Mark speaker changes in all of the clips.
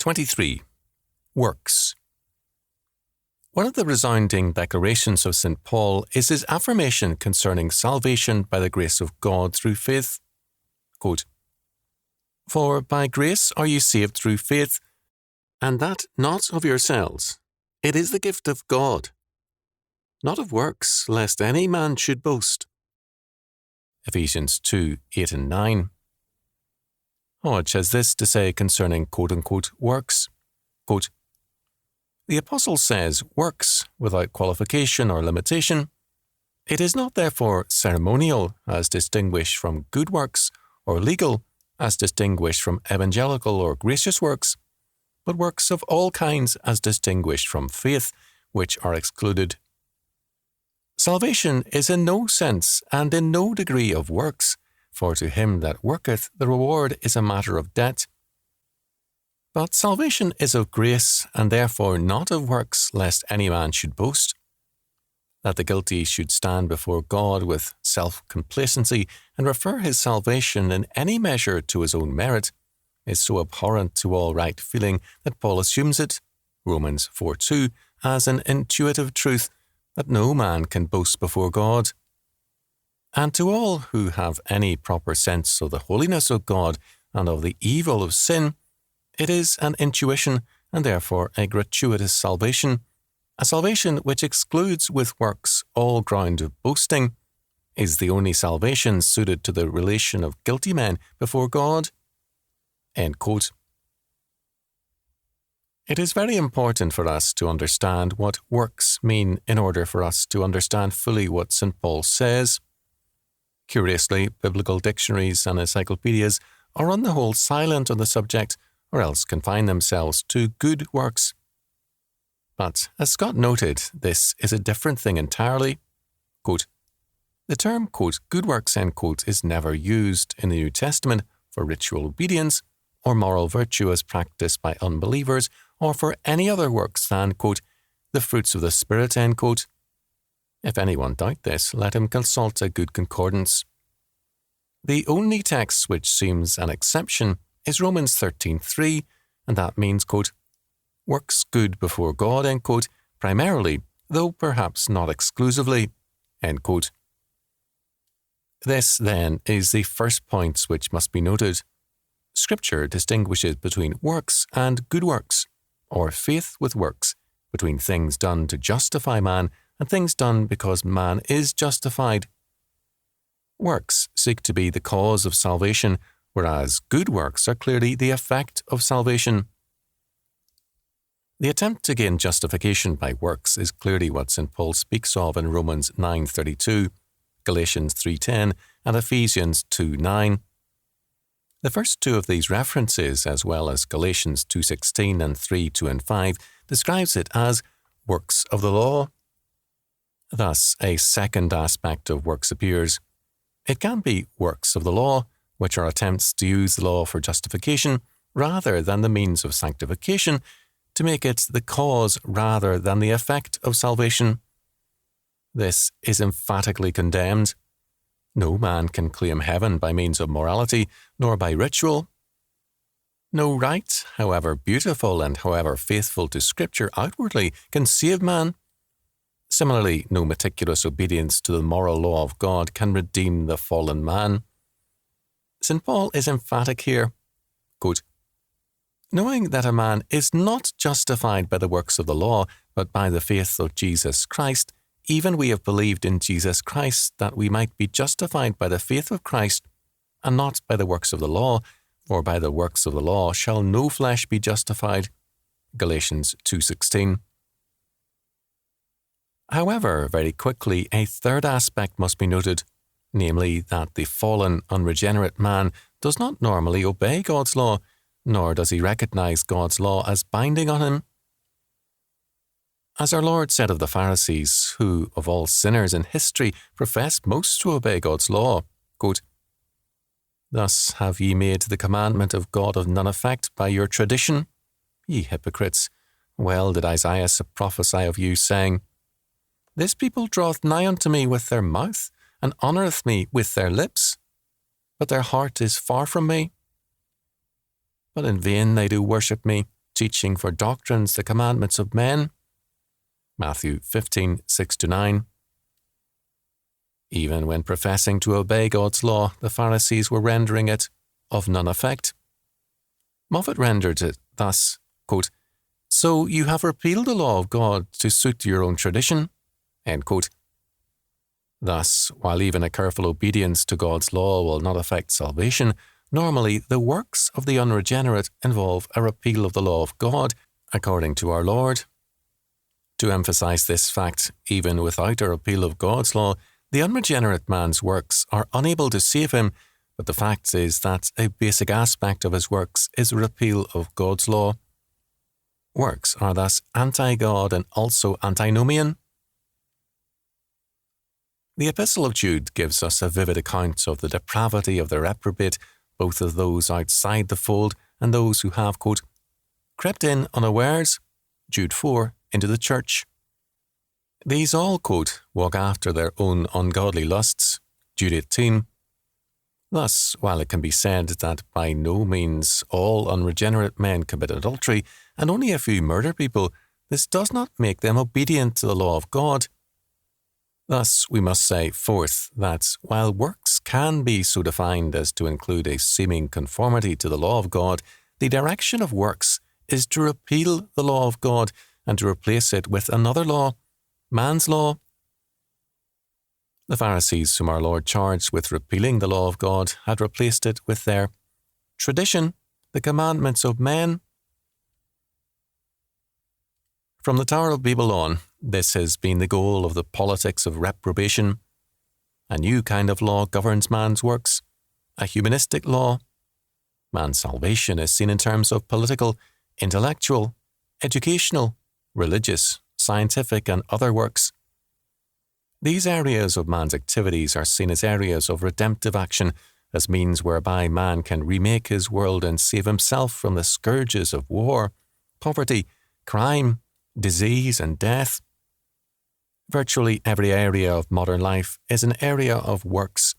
Speaker 1: 23. Works. One of the resounding declarations of St. Paul is his affirmation concerning salvation by the grace of God through faith. Quote, "For by grace are you saved through faith, and that not of yourselves. It is the gift of God, not of works, lest any man should boast." Ephesians 2:8 and 9. Hodge has this to say concerning quote-unquote works. Quote, "The Apostle says works without qualification or limitation. It is not therefore ceremonial as distinguished from good works, or legal as distinguished from evangelical or gracious works, but works of all kinds as distinguished from faith, which are excluded. Salvation is in no sense and in no degree of works, for to him that worketh the reward is a matter of debt. But salvation is of grace, and therefore not of works, lest any man should boast. That the guilty should stand before God with self-complacency and refer his salvation in any measure to his own merit is so abhorrent to all right feeling that Paul assumes it, Romans 4:2, as an intuitive truth that no man can boast before God. And to all who have any proper sense of the holiness of God and of the evil of sin, it is an intuition and therefore a gratuitous salvation, a salvation which excludes with works all ground of boasting, is the only salvation suited to the relation of guilty men before God." End quote. It is very important for us to understand what works mean in order for us to understand fully what St. Paul says. Curiously, biblical dictionaries and encyclopedias are on the whole silent on the subject, or else confine themselves to good works. But, as Scott noted, this is a different thing entirely. Quote, "The term, quote, good works, end quote, is never used in the New Testament for ritual obedience or moral virtue as practiced by unbelievers, or for any other works than, quote, the fruits of the Spirit, end quote. If anyone doubt this, let him consult a good concordance. The only text which seems an exception is Romans 13:3, and that means, quote, works good before God, end quote, primarily, though perhaps not exclusively, end quote. This, then, is the first point which must be noted. Scripture distinguishes between works and good works, or faith with works, between things done to justify man and things done because man is justified. Works seek to be the cause of salvation, whereas good works are clearly the effect of salvation. The attempt to gain justification by works is clearly what St. Paul speaks of in Romans 9:32, Galatians 3:10, and Ephesians 2:9. The first two of these references, as well as Galatians 2:16 and 3:2 and 5, describes it as works of the law. Thus, a second aspect of works appears. It can be works of the law, which are attempts to use the law for justification rather than the means of sanctification, to make it the cause rather than the effect of salvation. This is emphatically condemned. No man can claim heaven by means of morality, nor by ritual. No rite, however beautiful and however faithful to Scripture outwardly, can save man. Similarly, no meticulous obedience to the moral law of God can redeem the fallen man. St. Paul is emphatic here. Quote, knowing that a man is not justified by the works of the law, but by the faith of Jesus Christ, even we have believed in Jesus Christ, that we might be justified by the faith of Christ, and not by the works of the law, for by the works of the law shall no flesh be justified. Galatians 2:16. However, very quickly, a third aspect must be noted, namely that the fallen, unregenerate man does not normally obey God's law, nor does he recognize God's law as binding on him. As our Lord said of the Pharisees, who, of all sinners in history, professed most to obey God's law, quote, thus have ye made the commandment of God of none effect by your tradition, ye hypocrites. Well did Isaiah prophesy of you, saying, this people draweth nigh unto me with their mouth, and honoureth me with their lips, but their heart is far from me. But in vain they do worship me, teaching for doctrines the commandments of men. Matthew 15:6-9. Even when professing to obey God's law, the Pharisees were rendering it of none effect. Moffat rendered it thus, quote, "So you have repealed the law of God to suit your own tradition." End quote. Thus, while even a careful obedience to God's law will not affect salvation, normally the works of the unregenerate involve a repeal of the law of God, according to our Lord. To emphasize this fact, even without a repeal of God's law, the unregenerate man's works are unable to save him, but the fact is that a basic aspect of his works is a repeal of God's law. Works are thus anti-God and also antinomian. The Epistle of Jude gives us a vivid account of the depravity of the reprobate, both of those outside the fold and those who have, quote, crept in unawares, Jude 4, into the church. These all, quote, walk after their own ungodly lusts, Jude 18. Thus, while it can be said that by no means all unregenerate men commit adultery, and only a few murder people, this does not make them obedient to the law of God. Thus, we must say, fourth, that while works can be so defined as to include a seeming conformity to the law of God, the direction of works is to repeal the law of God and to replace it with another law, man's law. The Pharisees, whom our Lord charged with repealing the law of God, had replaced it with their tradition, the commandments of men. From the Tower of Babel on, this has been the goal of the politics of reprobation. A new kind of law governs man's works, a humanistic law. Man's salvation is seen in terms of political, intellectual, educational, religious, scientific, and other works. These areas of man's activities are seen as areas of redemptive action, as means whereby man can remake his world and save himself from the scourges of war, poverty, crime, disease, and death. Virtually every area of modern life is an area of works,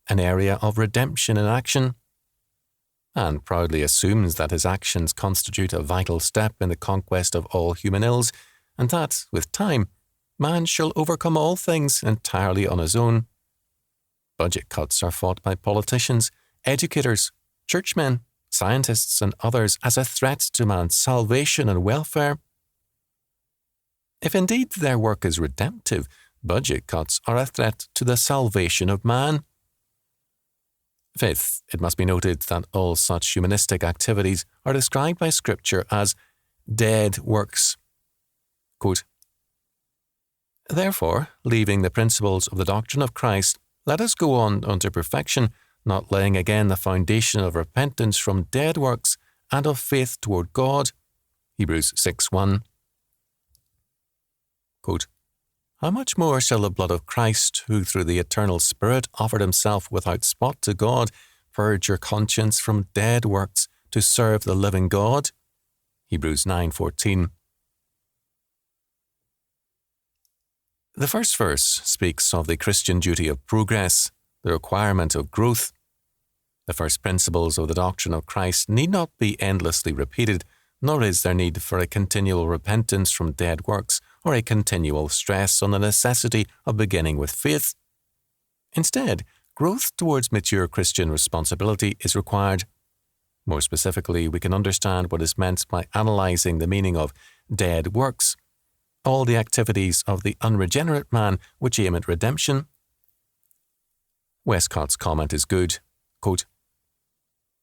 Speaker 1: an area of redemption in action, and proudly assumes that his actions constitute a vital step in the conquest of all human ills, and that, with time, man shall overcome all things entirely on his own. Budget cuts are fought by politicians, educators, churchmen, scientists, and others as a threat to man's salvation and welfare. If indeed their work is redemptive, budget cuts are a threat to the salvation of man. Fifth, it must be noted that all such humanistic activities are described by Scripture as dead works. Quote, "Therefore, leaving the principles of the doctrine of Christ, let us go on unto perfection, not laying again the foundation of repentance from dead works and of faith toward God." Hebrews 6:1. Quote, "How much more shall the blood of Christ, who through the eternal Spirit offered himself without spot to God, purge your conscience from dead works to serve the living God?" Hebrews 9:14. The first verse speaks of the Christian duty of progress, the requirement of growth. The first principles of the doctrine of Christ need not be endlessly repeated, nor is there need for a continual repentance from dead works or a continual stress on the necessity of beginning with faith. Instead, growth towards mature Christian responsibility is required. More specifically, we can understand what is meant by analysing the meaning of dead works, all the activities of the unregenerate man which aim at redemption. Westcott's comment is good. Quote,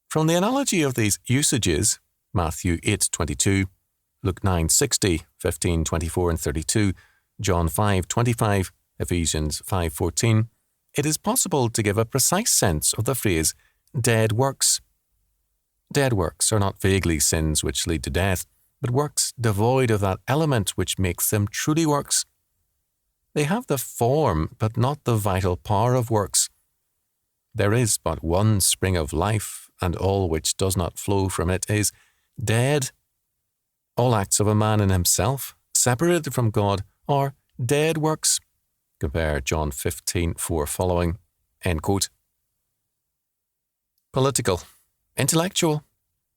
Speaker 1: "From the analogy of these usages, Matthew 8:22, Luke 9:60, 15:24 and 32, John 5:25, Ephesians 5:14, it is possible to give a precise sense of the phrase dead works. Dead works are not vaguely sins which lead to death, but works devoid of that element which makes them truly works. They have the form, but not the vital power of works. There is but one spring of life, and all which does not flow from it is dead. All acts of a man in himself, separated from God, are dead works. Compare John 15:4 following." End quote. Political, intellectual,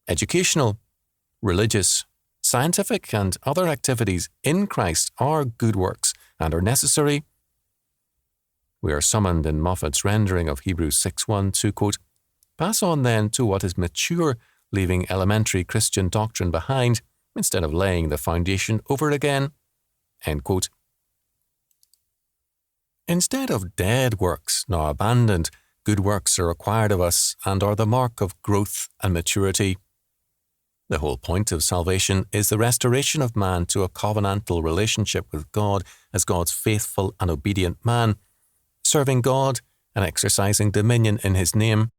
Speaker 1: educational, religious, scientific and other activities in Christ are good works and are necessary. We are summoned in Moffat's rendering of Hebrews 6:1 to, quote, pass on then to what is mature, leaving elementary Christian doctrine behind, instead of laying the foundation over again, end quote. Instead of dead works, now abandoned, good works are required of us and are the mark of growth and maturity. The whole point of salvation is the restoration of man to a covenantal relationship with God as God's faithful and obedient man, serving God and exercising dominion in His name.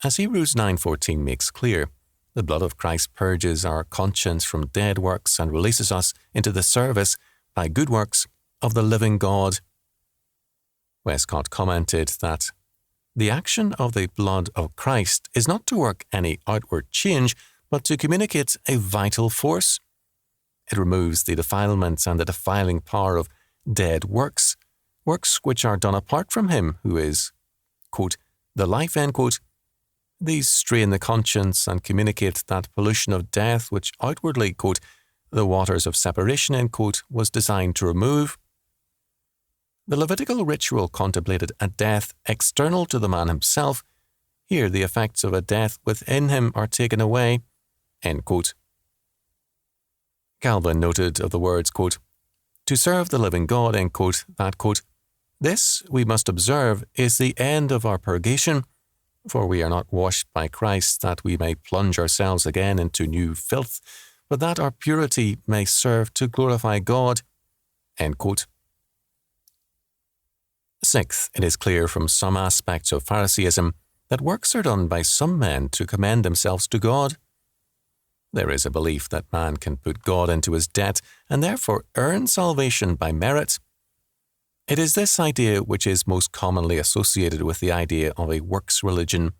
Speaker 1: As Hebrews 9:14 makes clear, the blood of Christ purges our conscience from dead works and releases us into the service, by good works, of the living God. Westcott commented that the action of the blood of Christ is not to work any outward change, but to communicate a vital force. It removes the defilements and the defiling power of dead works, works which are done apart from Him who is, quote, the life, end quote. These strain the conscience and communicate that pollution of death which outwardly, quote, the waters of separation, end quote, was designed to remove. The Levitical ritual contemplated a death external to the man himself. Here the effects of a death within him are taken away, end quote. Calvin noted of the words, quote, to serve the living God, end quote, that, quote, this, we must observe, is the end of our purgation, for we are not washed by Christ that we may plunge ourselves again into new filth, but that our purity may serve to glorify God, end quote. Sixth, it is clear from some aspects of Pharisaism that works are done by some men to commend themselves to God. There is a belief that man can put God into his debt and therefore earn salvation by merit. It is this idea which is most commonly associated with the idea of a works religion.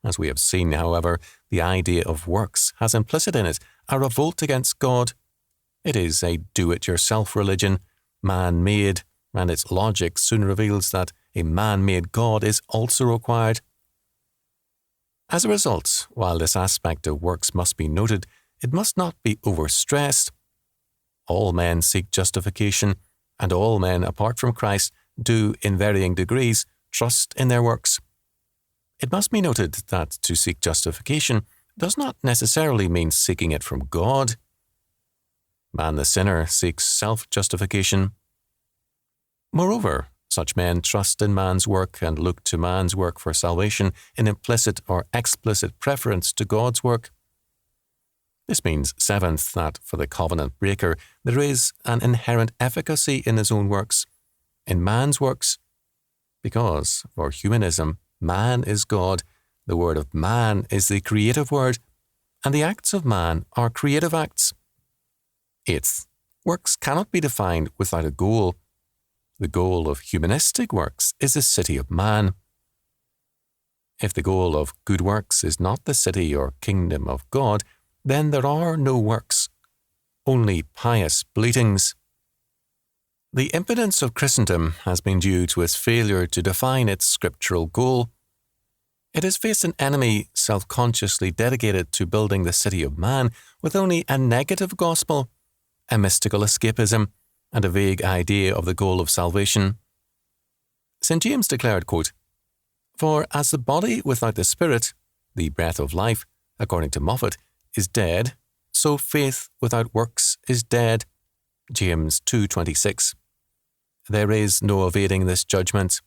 Speaker 1: As we have seen, however, the idea of works has implicit in it a revolt against God. It is a do-it-yourself religion, man-made, and its logic soon reveals that a man-made God is also required. As a result, while this aspect of works must be noted, it must not be overstressed. All men seek justification, and all men, apart from Christ, do, in varying degrees, trust in their works. It must be noted that to seek justification does not necessarily mean seeking it from God. Man the sinner seeks self-justification. Moreover, such men trust in man's work and look to man's work for salvation in implicit or explicit preference to God's work. This means, seventh, that for the covenant breaker there is an inherent efficacy in his own works, in man's works, because, for humanism, man is God, the word of man is the creative word, and the acts of man are creative acts. Eighth, works cannot be defined without a goal. The goal of humanistic works is the city of man. If the goal of good works is not the city or kingdom of God, then there are no works, only pious bleatings. The impotence of Christendom has been due to its failure to define its scriptural goal. It has faced an enemy self-consciously dedicated to building the city of man with only a negative gospel, a mystical escapism, and a vague idea of the goal of salvation. St. James declared, quote, for as the body without the spirit, the breath of life, according to Moffat, is dead, so faith without works is dead. James 2:26. There is no evading this judgment.